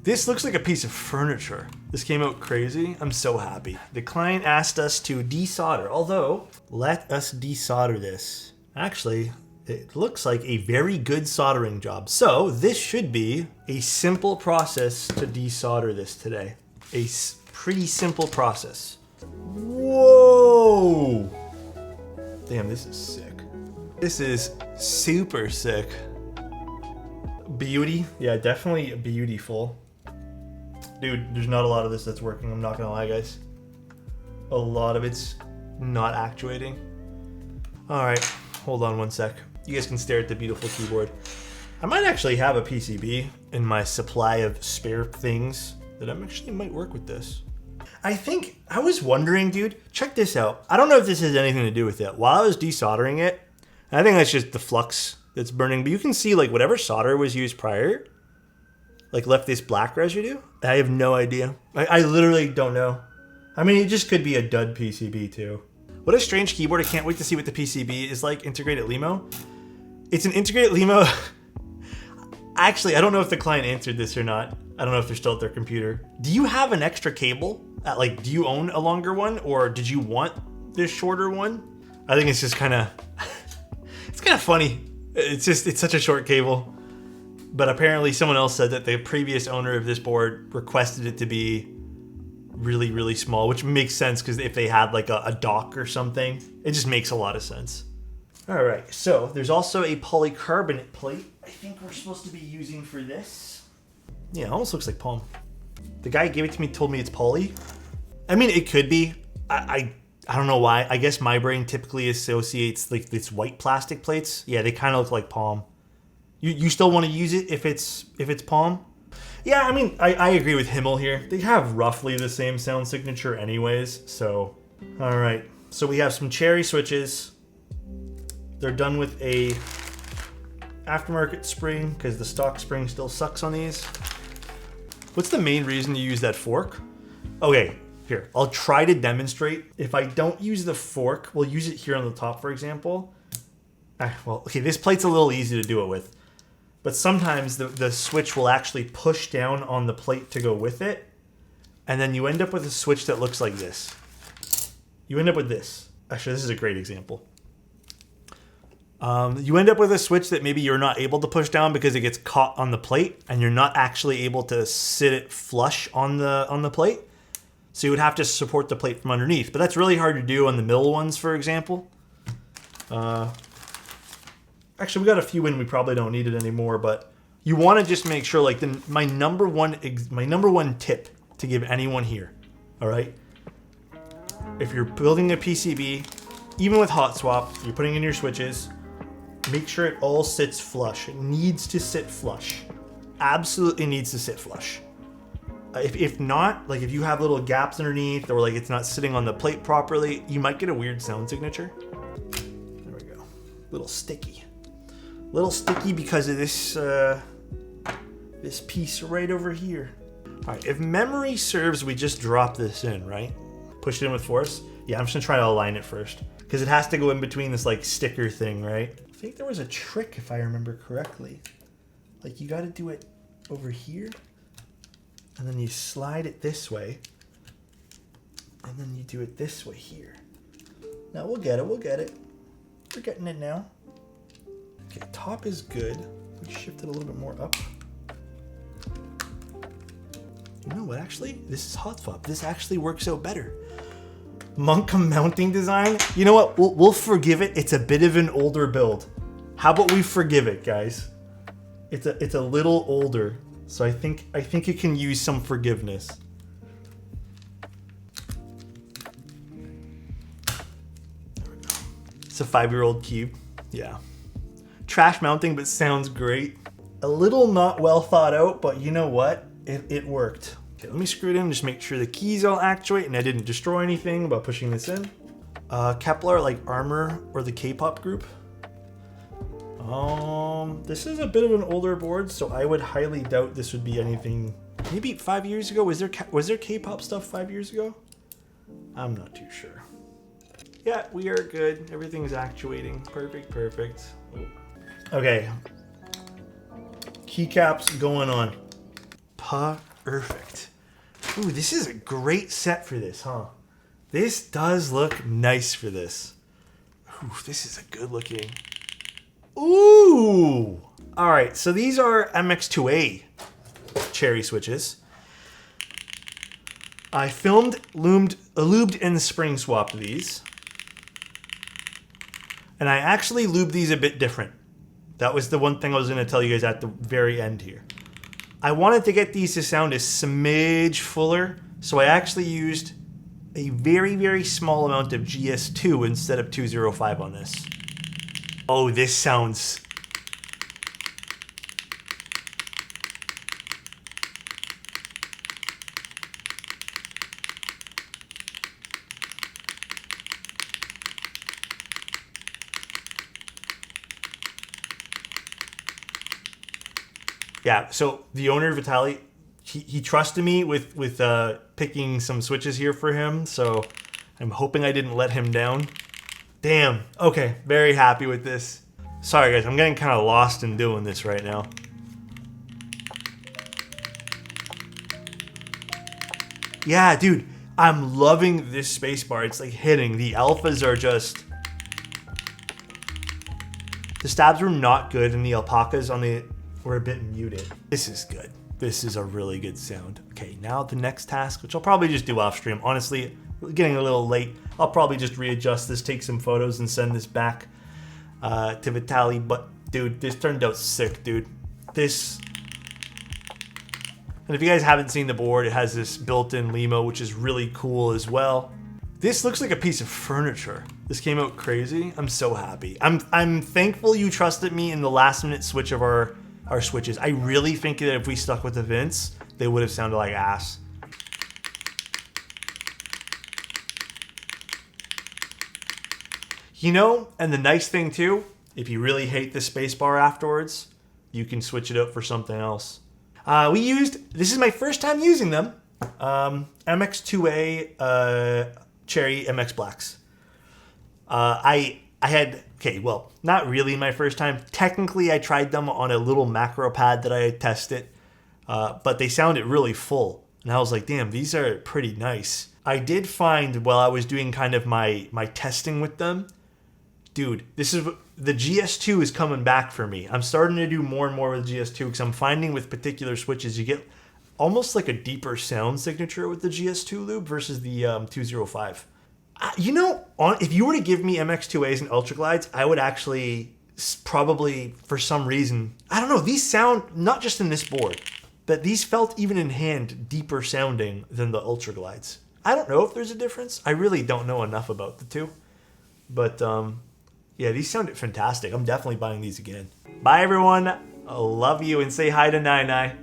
This looks like a piece of furniture. This came out crazy. I'm so happy. The client asked us to desolder, although let us desolder this. Actually, it looks like a very good soldering job. So this should be a simple process to desolder this today. A pretty simple process. Whoa! Damn, this is sick. This is super sick. Beauty. Yeah, definitely beautiful. Dude, there's not a lot of this that's working. I'm not gonna lie, guys. A lot of it's not actuating. All right, hold on one sec. You guys can stare at the beautiful keyboard. I might actually have a PCB in my supply of spare things that actually might work with this. I was wondering, dude, check this out. I don't know if this has anything to do with it. While I was desoldering it, I think that's just the flux that's burning, but you can see like whatever solder was used prior, like left this black residue. I have no idea. I literally don't know. I mean, it just could be a dud PCB too. What a strange keyboard. I can't wait to see what the PCB is like. Integrated LEMO. It's an integrated LEMO. Actually, I don't know if the client answered this or not. I don't know if they're still at their computer. Do you have an extra cable? Like, do you own a longer one, or did you want this shorter one? I think it's just kind of, it's kind of funny. It's such a short cable. But apparently someone else said that the previous owner of this board requested it to be really, really small, which makes sense because if they had like a dock or something, it just makes a lot of sense. All right, so there's also a polycarbonate plate I think we're supposed to be using for this. Yeah, it almost looks like palm. The guy who gave it to me told me it's poly. I mean, it could be. I don't know why. I guess my brain typically associates like these white plastic plates. Yeah, they kind of look like palm. You still want to use it if it's palm? Yeah, I mean, I agree with Himmel here. They have roughly the same sound signature anyways, so. All right, so we have some cherry switches. They're done with a aftermarket spring because the stock spring still sucks on these. What's the main reason you use that fork? Okay, here, I'll try to demonstrate. If I don't use the fork, we'll use it here on the top, for example. Well, okay, this plate's a little easy to do it with. But sometimes the switch will actually push down on the plate to go with it. And then you end up with a switch that looks like this. You end up with this. Actually, this is a great example. You end up with a switch that maybe you're not able to push down because it gets caught on the plate and you're not actually able to sit it flush on the plate. So you would have to support the plate from underneath. But that's really hard to do on the middle ones, for example. Actually, we got a few in. We probably don't need it anymore, but you want to just make sure, like, my number one tip to give anyone here, all right? If you're building a PCB, even with hot swap, you're putting in your switches, make sure it all sits flush. It needs to sit flush. Absolutely needs to sit flush. If not, like if you have little gaps underneath or like it's not sitting on the plate properly, you might get a weird sound signature. There we go. Little sticky. Little sticky because of this this piece right over here. All right, if memory serves, we just drop this in, right? Push it in with force. Yeah, I'm just gonna try to align it first because it has to go in between this like sticker thing, right? I think there was a trick if I remember correctly. Like you gotta do it over here and then you slide it this way and then you do it this way here. Now we'll get it. We're getting it now. Okay, top is good. Let's shift it a little bit more up. You know what, actually? This is hot swap. This actually works out better. Monk mounting design. You know what? We'll forgive it. It's a bit of an older build. How about we forgive it, guys? It's a little older, so I think it can use some forgiveness. There we go. It's a 5-year-old cube. Yeah. Trash mounting, but sounds great. A little not well thought out, but you know what? It worked. Okay, let me screw it in, just make sure the keys all actuate and I didn't destroy anything by pushing this in. Kepler, like Armor or the K-pop group. This is a bit of an older board, so I would highly doubt this would be anything. Maybe 5 years ago? Was there K-pop stuff 5 years ago? I'm not too sure. Yeah, we are good. Everything's actuating. Perfect. Okay. Keycaps going on. Perfect. Ooh, this is a great set for this, huh? This does look nice for this. Ooh, this is a good looking. Ooh! All right, so these are MX2A cherry switches. I lubed and spring swapped these. And I actually lubed these a bit different. That was the one thing I was going to tell you guys at the very end here. I wanted to get these to sound a smidge fuller, so I actually used a very, very small amount of GS2 instead of 205 on this. Oh, this sounds... Yeah, so the owner, Vitaly, he trusted me with picking some switches here for him, so I'm hoping I didn't let him down. Damn, okay, very happy with this. Sorry guys, I'm getting kind of lost in doing this right now. Yeah, dude, I'm loving this spacebar. It's like hitting. The alphas are just... The stabs were not good, and the alpacas on the... were a bit muted. This is good. This is a really good sound. Okay, now the next task, which I'll probably just do off stream. Honestly, we're getting a little late. I'll probably just readjust this, take some photos, and send this back to Vitaly. But dude, this turned out sick, dude. This... And if you guys haven't seen the board, it has this built-in limo, which is really cool as well. This looks like a piece of furniture. This came out crazy. I'm so happy. I'm thankful you trusted me in the last-minute switch of our switches. I really think that if we stuck with the Vince, they would have sounded like ass. You know, and the nice thing too, if you really hate the spacebar afterwards, you can switch it out for something else. This is my first time using them, MX2A Cherry MX Blacks. I had, okay, well, not really my first time. Technically, I tried them on a little macro pad that I had tested, but they sounded really full. And I was like, damn, these are pretty nice. I did find while I was doing kind of my testing with them, dude, the GS2 is coming back for me. I'm starting to do more and more with GS2 because I'm finding with particular switches, you get almost like a deeper sound signature with the GS2 lube versus the 205. You know, if you were to give me MX2As and Ultra Glides, I would actually probably, for some reason, I don't know, these sound, not just in this board, but these felt even in hand deeper sounding than the Ultra Glides. I don't know if there's a difference. I really don't know enough about the two. But yeah, these sounded fantastic. I'm definitely buying these again. Bye everyone. I love you and say hi to Nai Nai.